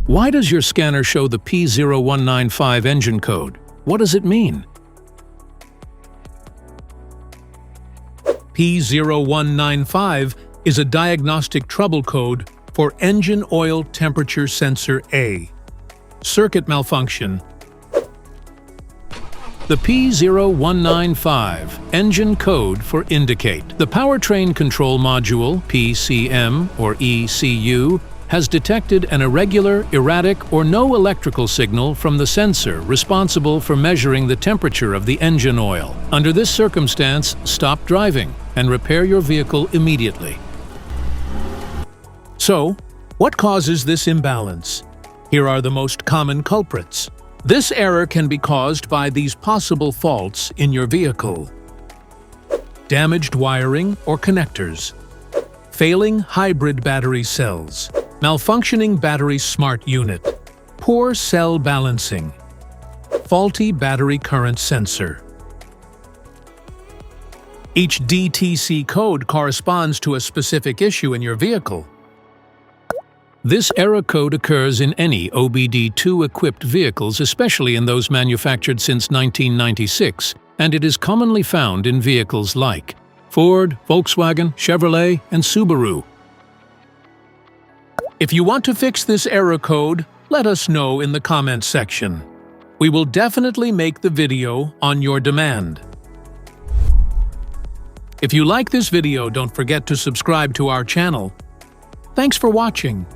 Why does your scanner show the P0195 engine code? What does it mean? P0195 is a diagnostic trouble code for engine oil temperature sensor A. Circuit malfunction. The P0195 engine code for indicate. The powertrain control module, PCM or ECU, has detected an irregular, erratic, or no electrical signal from the sensor responsible for measuring the temperature of the engine oil. Under this circumstance, stop driving and repair your vehicle immediately. So, what causes this imbalance? Here are the most common culprits. This error can be caused by these possible faults in your vehicle: damaged wiring or connectors, failing hybrid battery cells, malfunctioning battery smart unit, poor cell balancing, faulty battery current sensor. Each DTC code corresponds to a specific issue in your vehicle. This error code occurs in any OBD2-equipped vehicles, especially in those manufactured since 1996, and it is commonly found in vehicles like Ford, Volkswagen, Chevrolet, and Subaru. If you want to fix this error code, let us know in the comments section. We will definitely make the video on your demand. If you like this video, don't forget to subscribe to our channel. Thanks for watching.